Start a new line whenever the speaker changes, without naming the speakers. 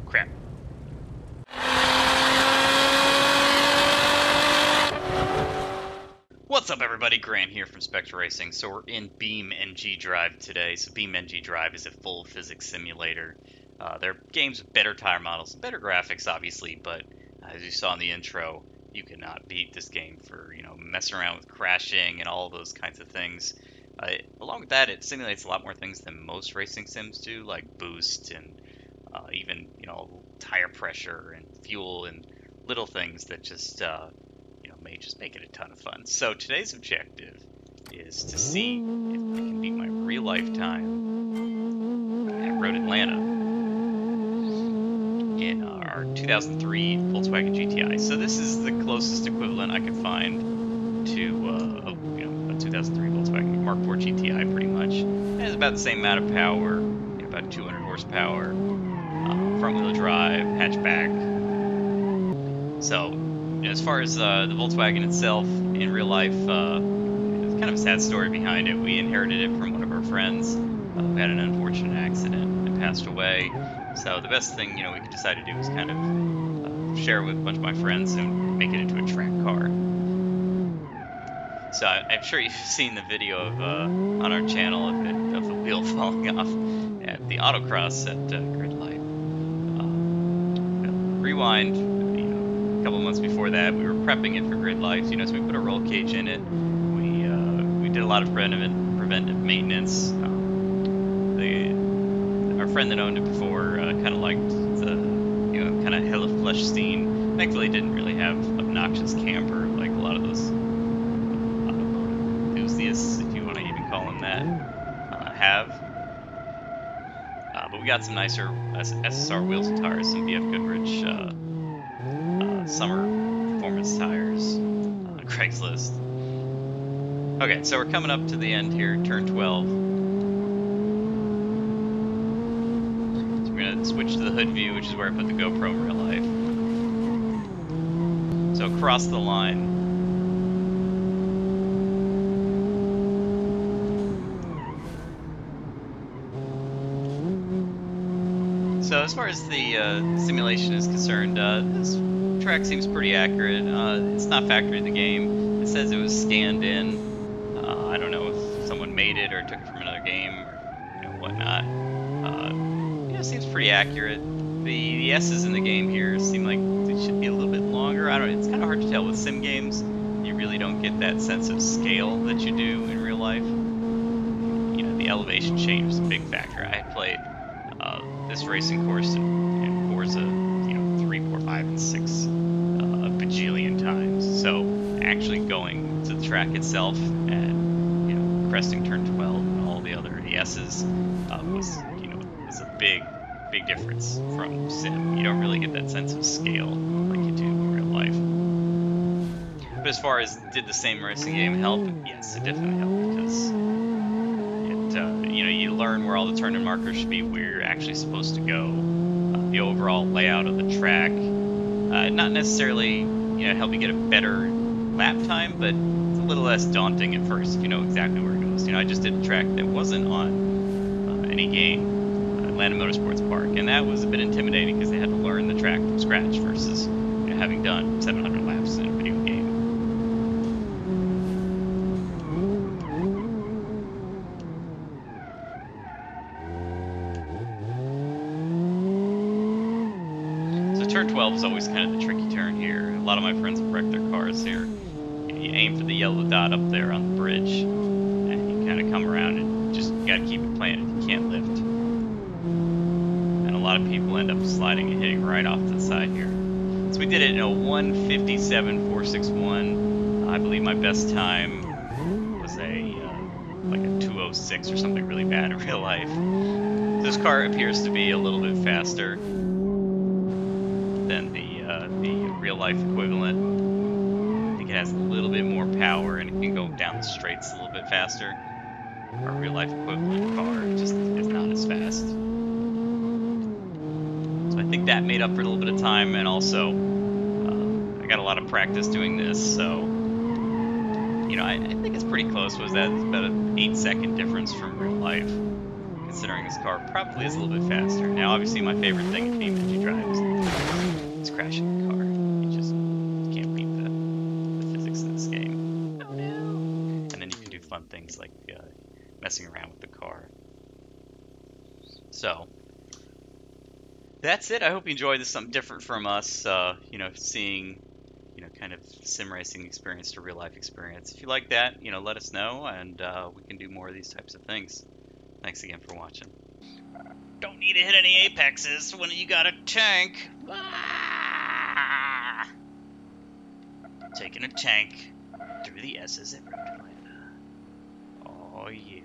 crap. What's up, everybody? Grant here from Spectre Racing. So we're in BeamNg Drive today. So BeamNg Drive is a full physics simulator. They're games with better tire models, better graphics, obviously, but as you saw in the intro, you cannot beat this game for, messing around with crashing and all those kinds of things. Along with that, it simulates a lot more things than most racing sims do, like boost and even, tire pressure and fuel and little things that just, may just make it a ton of fun. So today's objective is to see if I can beat my real life time at Road Atlanta in our 2003 Volkswagen GTI. So this is the closest equivalent I could find to a 2003 Volkswagen Mark 4 GTI, pretty much. It has about the same amount of power, about 200 horsepower, front-wheel drive, hatchback. So as far as the Volkswagen itself, in real life, it's kind of a sad story behind it. We inherited it from one of our friends who had an unfortunate accident and passed away. So the best thing, we could decide to do was kind of share it with a bunch of my friends and make it into a track car. So I'm sure you've seen the video of on our channel of the wheel falling off at the autocross at Grid Life. Rewind. A couple months before that, we were prepping it for Grid Life, so we put a roll cage in it. We did a lot of preventive maintenance. Our friend that owned it before kind of liked the kind of hella flesh scene. Thankfully, didn't really have obnoxious camber like a lot of those automotive enthusiasts, if you want to even call them that, have. But we got some nicer SSR wheels and tires, some BF Goodrich summer performance tires on Craigslist. Okay, so we're coming up to the end here, turn 12. So we're going to switch to the hood view, which is where I put the GoPro in real life. So across the line. So as far as the simulation is concerned, this track seems pretty accurate. It's not factory in the game. It says it was scanned in. I don't know if someone made it or took it from another game or whatnot. It seems pretty accurate. The S's in the game here seem like they should be a little bit longer. I don't know. It's kind of hard to tell with sim games. You really don't get that sense of scale that you do in real life. The elevation change was a big factor. I had played this racing course in Forza, 3, 4, 5, and 6 a bajillion times. So actually going to the track itself and cresting turn 12 and all the other ESs was a big difference from sim. You don't really get that sense of scale like you do in real life. But as far as did the same racing game help? Yes, it definitely helped because you learn where all the turn and markers should be, where you're actually supposed to go, the overall layout of the track. Not necessarily, help you get a better lap time, but it's a little less daunting at first if you know exactly where it goes. I just did a track that wasn't on any game, Atlanta Motorsports Park, and that was a bit intimidating because they had to learn the track from scratch versus having done 700 laps in a video game. Turn 12 is always kind of the tricky turn here. A lot of my friends have wrecked their cars here. You aim for the yellow dot up there on the bridge, and you kind of come around and just gotta keep it planted. You can't lift. And a lot of people end up sliding and hitting right off to the side here. So we did it in a 1:57.461. I believe my best time was like a 2:06 or something really bad in real life. This car appears to be a little bit faster than the real life equivalent. I think it has a little bit more power and it can go down the straights a little bit faster. Our real life equivalent car just is not as fast. So I think that made up for a little bit of time, and also I got a lot of practice doing this, so I think it's pretty close. Was that about an 8-second difference from real life? considering this car probably is a little bit faster. Now, obviously, my favorite thing in BeamNg Drive is crashing a car. You just can't beat the physics of this game. Oh no! And then you can do fun things like messing around with the car. So that's it. I hope you enjoyed this. Something different from us. Seeing kind of sim racing experience to real life experience. If you like that, let us know, and we can do more of these types of things. Thanks again for watching. Don't need to hit any apexes when you got a tank. Ah! Taking a tank through the S's at Road Atlanta. Oh yeah.